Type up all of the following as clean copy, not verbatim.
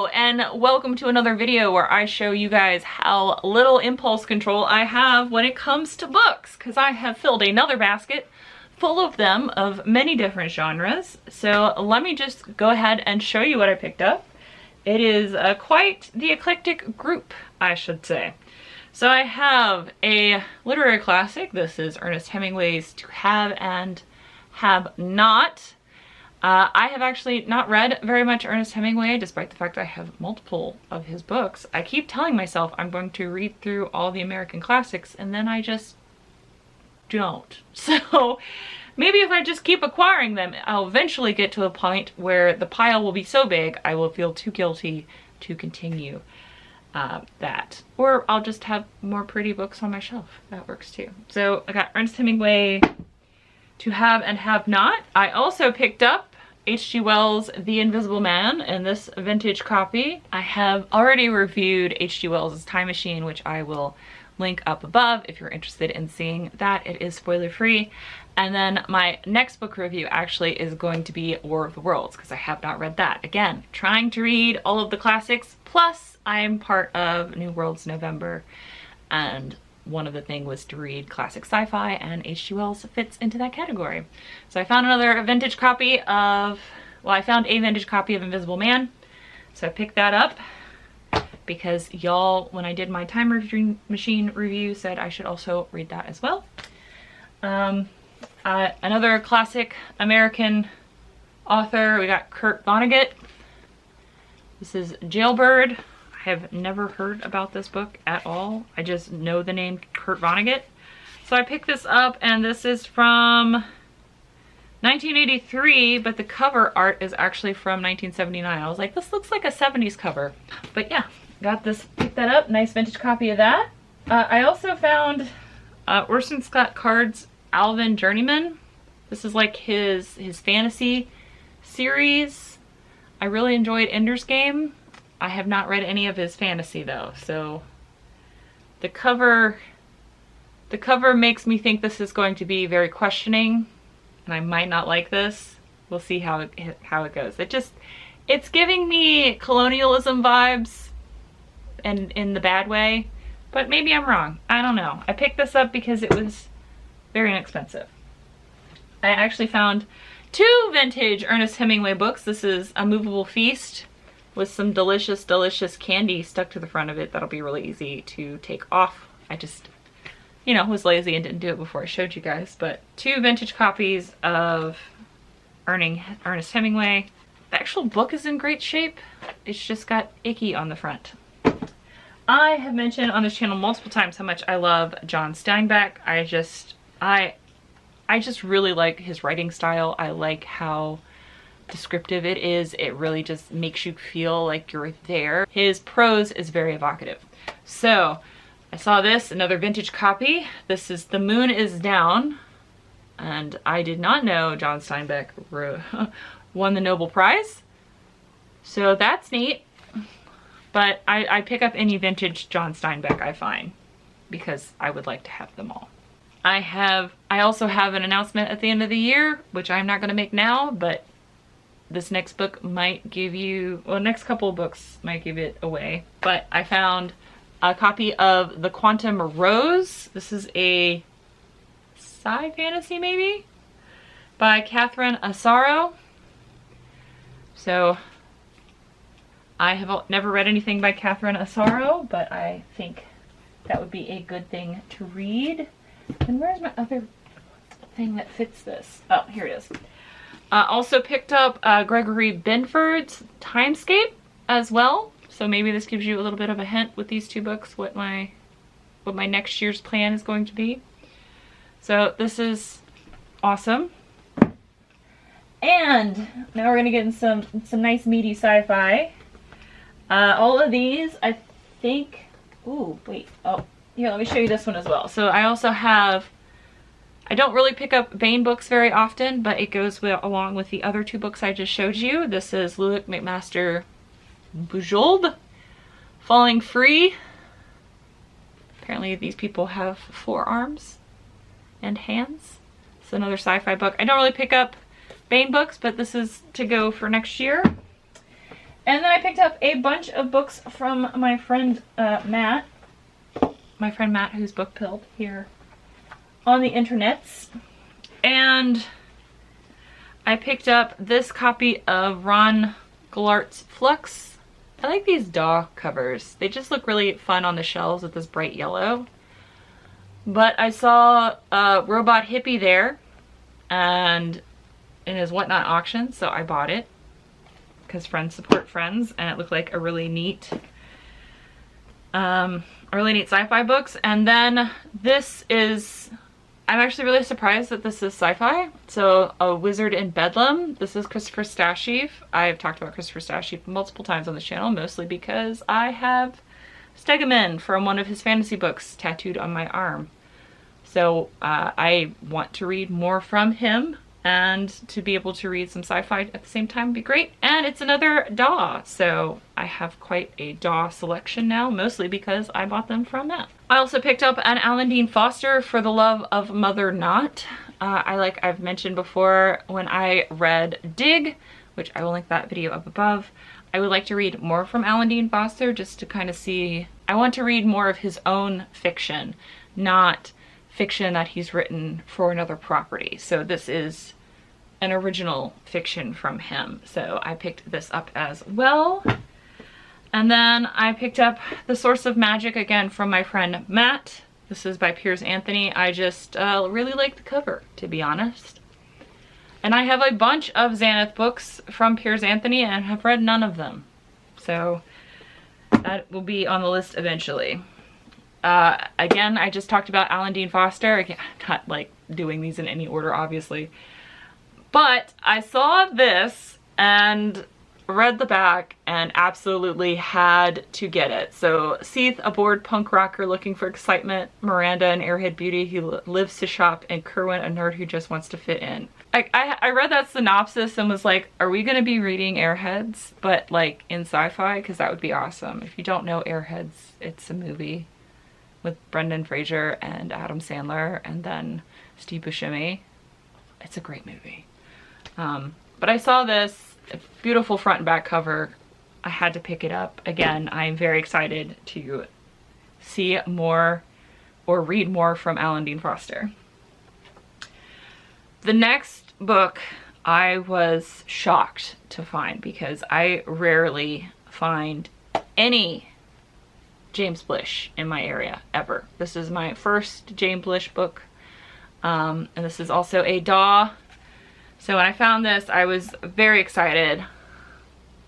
Hello and welcome to another video where I show you guys how little impulse control I have when it comes to books, because I have filled another basket full of them of many different genres. So let me just go ahead and show you what I picked up. It is quite the eclectic group, I should say. So I have a literary classic. This is Ernest Hemingway's To Have and Have Not. I have actually not read very much Ernest Hemingway, despite the fact I have multiple of his books. I keep telling myself I'm going to read through all the American classics, and then I just don't. So maybe if I just keep acquiring them, I'll eventually get to a point where the pile will be so big I will feel too guilty to continue that. Or I'll just have more pretty books on my shelf. That works too. So I got Ernest Hemingway, To Have and Have Not. I also picked up H.G. Wells' The Invisible Man in this vintage copy. I have already reviewed H.G. Wells' Time Machine, which I will link up above if you're interested in seeing that. It is spoiler free. And then my next book review actually is going to be War of the Worlds, because I have not read that. Again, trying to read all of the classics, plus I'm part of New Worlds November, and one of the things was to read classic sci-fi, and H.G. Wells fits into that category. So I found another vintage copy of, well, I found a vintage copy of Invisible Man. So I picked that up because y'all, when I did my Time Machine review, said I should also read that as well. Another classic American author, we got Kurt Vonnegut. This is Jailbird. I have never heard about this book at all. I just know the name Kurt Vonnegut. So I picked this up, and this is from 1983, but the cover art is actually from 1979. I was like, this looks like a 70s cover. But yeah, got this, picked that up. Nice vintage copy of that. I also found Orson Scott Card's Alvin Journeyman. This is like his fantasy series. I really enjoyed Ender's Game. I have not read any of his fantasy though, so the cover makes me think this is going to be very questioning, and I might not like this. We'll see how it goes. It's giving me colonialism vibes, and in the bad way, but maybe I'm wrong. I don't know. I picked this up because it was very inexpensive. I actually found two vintage Ernest Hemingway books. This is A Movable Feast with some delicious, delicious candy stuck to the front of it. That'll be really easy to take off. I just, was lazy and didn't do it before I showed you guys. But two vintage copies of Ernest Hemingway. The actual book is in great shape. It's just got icky on the front. I have mentioned on this channel multiple times how much I love John Steinbeck. I just really like his writing style. I like how descriptive it is. It really just makes you feel like you're there. His prose is very evocative. So I saw this, another vintage copy. This is The Moon is Down, and I did not know John Steinbeck won the Nobel Prize, so that's neat. But I pick up any vintage John Steinbeck I find, because I would like to have them all. I also have an announcement at the end of the year, which I'm not going to make now, but this next book might give you, well, next couple of books might give it away. But I found a copy of The Quantum Rose. This is a sci fantasy maybe, by Catherine Asaro. So I have never read anything by Catherine Asaro, but I think that would be a good thing to read. And where's my other thing that fits this? Oh, here it is. Also picked up Gregory Benford's Timescape as well. So maybe this gives you a little bit of a hint with these two books what my next year's plan is going to be. So this is awesome. And now we're gonna get in some nice meaty sci-fi. All of these, I think. Ooh, wait. Oh, here. Let me show you this one as well. So I also have. I don't really pick up Baen books very often, but it goes along with the other two books I just showed you. This is Ludovic McMaster Bujold, Falling Free. Apparently these people have 4 arms and hands. It's another sci-fi book. I don't really pick up Baen books, but this is to go for next year. And then I picked up a bunch of books from my friend Matt. My friend Matt, who's book pilled here on the internets. And I picked up this copy of Ron Goulart's Flux. I like these DAW covers. They just look really fun on the shelves with this bright yellow. But I saw Robot Hippie there and in his Whatnot auction, so I bought it because friends support friends, and it looked like a really neat sci-fi books. And then this is, I'm actually really surprised that this is sci-fi. So A Wizard in Bedlam. This is Christopher Stasheff. I've talked about Christopher Stasheff multiple times on the channel, mostly because I have Stegeman from one of his fantasy books tattooed on my arm. So I want to read more from him, and to be able to read some sci-fi at the same time would be great. And it's another DAW, so I have quite a DAW selection now, mostly because I bought them from Matt. I also picked up an Alan Dean Foster, For the Love of Mother Not. I've mentioned before, when I read Dig, which I will link that video up above, I would like to read more from Alan Dean Foster just to kind of see, I want to read more of his own fiction, not fiction that he's written for another property. So this is an original fiction from him. So I picked this up as well. And then I picked up The Source of Magic again from my friend Matt. This is by Piers Anthony. I just really like the cover, to be honest. And I have a bunch of Xanath books from Piers Anthony and have read none of them. So that will be on the list eventually. Again, I just talked about Alan Dean Foster. Again, I'm not like doing these in any order, obviously. But I saw this and read the back and absolutely had to get it. So Seath, a bored punk rocker looking for excitement, Miranda, an airhead beauty who lives to shop, and Kerwin, a nerd who just wants to fit in. I read that synopsis and was like, are we going to be reading Airheads, but like in sci-fi? Because that would be awesome. If you don't know Airheads, it's a movie with Brendan Fraser and Adam Sandler and then Steve Buscemi. It's a great movie. But I saw this beautiful front and back cover. I had to pick it up. Again, I'm very excited to see more or read more from Alan Dean Foster. The next book I was shocked to find, because I rarely find any James Blish in my area ever. This is my first James Blish book, and this is also a DAW. So when I found this, I was very excited.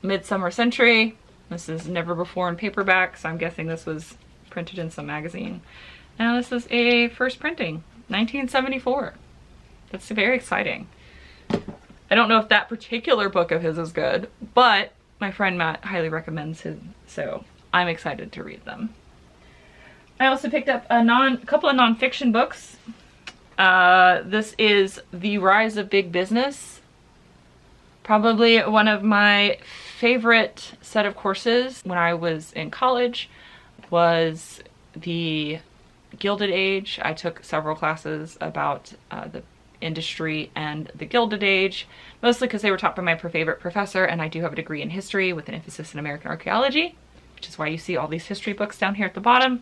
Midsummer Century. This is never before in paperback, so I'm guessing this was printed in some magazine. And this is a first printing, 1974. That's very exciting. I don't know if that particular book of his is good, but my friend Matt highly recommends his, so I'm excited to read them. I also picked up a couple of nonfiction books. This is The Rise of Big Business. Probably one of my favorite set of courses when I was in college was the Gilded Age. I took several classes about the industry and the Gilded Age, mostly because they were taught by my favorite professor, and I do have a degree in history with an emphasis in American archaeology, which is why you see all these history books down here at the bottom,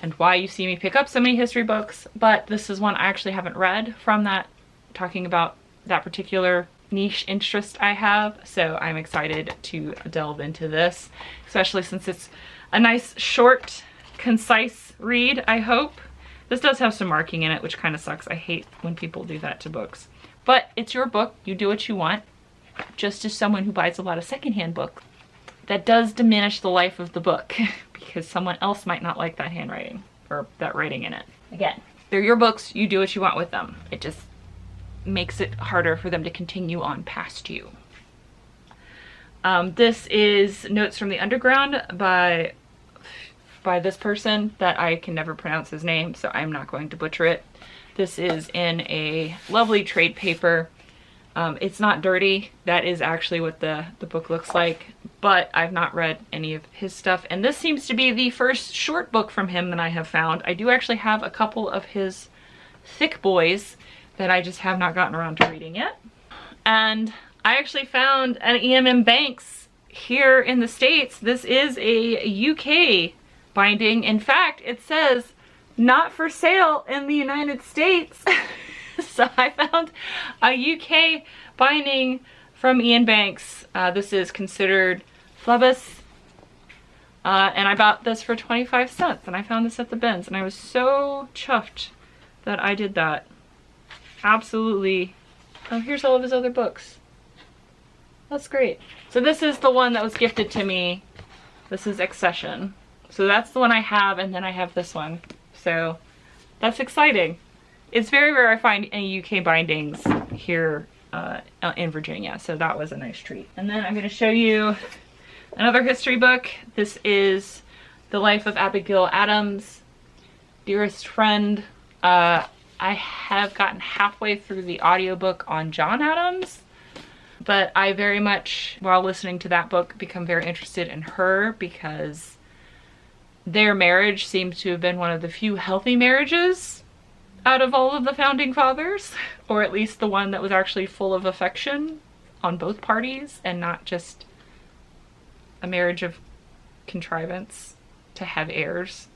and why you see me pick up so many history books. But this is one I actually haven't read from that, talking about that particular niche interest I have, so I'm excited to delve into this, especially since it's a nice, short, concise read, I hope. This does have some marking in it, which kind of sucks. I hate when people do that to books. But it's your book, you do what you want. Just as someone who buys a lot of secondhand books, that does diminish the life of the book because someone else might not like that handwriting or that writing in it. Again, they're your books, you do what you want with them. It just makes it harder for them to continue on past you. This is Notes from the Underground by this person that I can never pronounce his name, so I'm not going to butcher it. This is in a lovely trade paper. It's not dirty. That is actually what the book looks like, but I've not read any of his stuff, and this seems to be the first short book from him that I have found. I do actually have a couple of his thick boys that I just have not gotten around to reading yet. And I actually found an E.M.M. Banks here in the States, this is a UK binding. In fact, it says not for sale in the United States. So I found a UK binding from Ian Banks. This is considered Flubus. And I bought this for 25 cents, and I found this at the bins, and I was so chuffed that I did that. Absolutely. Oh, here's all of his other books. That's great. So this is the one that was gifted to me. This is Accession. So that's the one I have, and then I have this one. So that's exciting. It's very rare I find any UK bindings here in Virginia, so that was a nice treat. And then I'm going to show you another history book. This is The Life of Abigail Adams, Dearest Friend. I have gotten halfway through the audiobook on John Adams, but I very much, while listening to that book, become very interested in her because their marriage seems to have been one of the few healthy marriages out of all of the founding fathers, or at least the one that was actually full of affection on both parties and not just a marriage of contrivance to have heirs.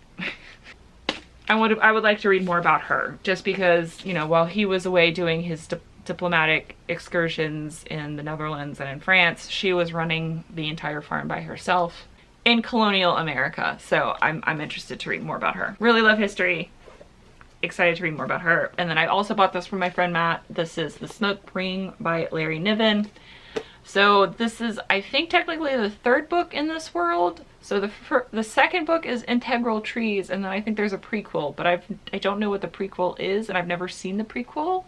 I would like to read more about her, just because, you know, while he was away doing his diplomatic excursions in the Netherlands and in France, she was running the entire farm by herself in colonial America. So I'm interested to read more about her. Really love history. Excited to read more about her. And then I also bought this from my friend Matt. This is The Smoke Ring by Larry Niven. So this is, I think, technically the third book in this world. So the second book is Integral Trees, and then I think there's a prequel, but I don't know what the prequel is, and I've never seen the prequel.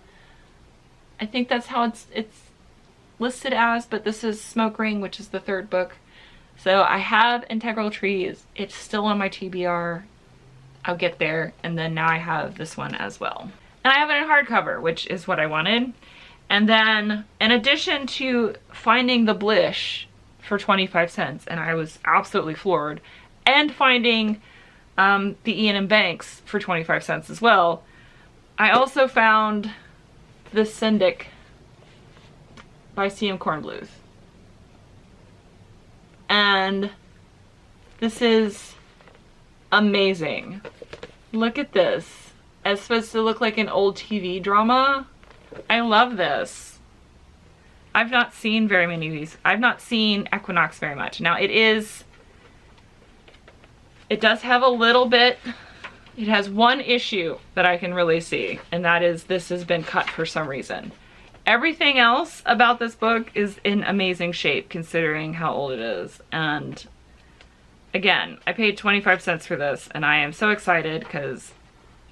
I think that's how it's listed as, but this is Smoke Ring, which is the third book. So I have Integral Trees. It's still on my TBR. I'll get there, and then now I have this one as well. And I have it in hardcover, which is what I wanted. And then, in addition to finding the Blish for 25 cents, and I was absolutely floored, and finding the Ian and Banks for 25 cents as well, I also found The Syndic by C.M. Kornbluth. And this is amazing. Look at this. It's supposed to look like an old TV drama. I love this. I've not seen very many of these. I've not seen Equinox very much. Now it does have a little bit, it has one issue that I can really see, and that is this has been cut for some reason. Everything else about this book is in amazing shape considering how old it is. And again, I paid 25 cents for this, and I am so excited because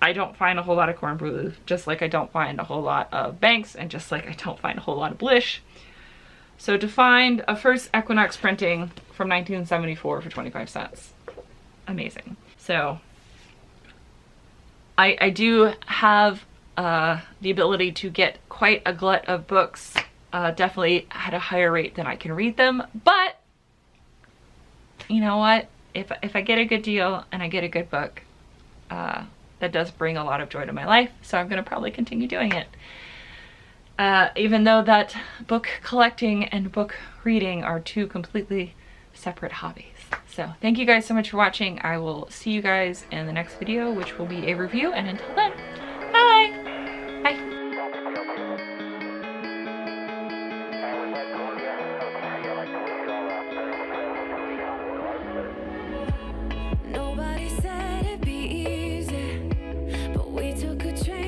I don't find a whole lot of Kornbluth, just like I don't find a whole lot of Banks, and just like I don't find a whole lot of Blish. So to find a first Equinox printing from 1974 for 25 cents, amazing. So I do have the ability to get quite a glut of books, definitely at a higher rate than I can read them, but you know what? If I get a good deal and I get a good book, that does bring a lot of joy to my life, so I'm going to probably continue doing it. Even though that book collecting and book reading are two completely separate hobbies. So thank you guys so much for watching. I will see you guys in the next video, which will be a review, and until then, bye! Bye! Nobody said it'd be easy, but we took a train.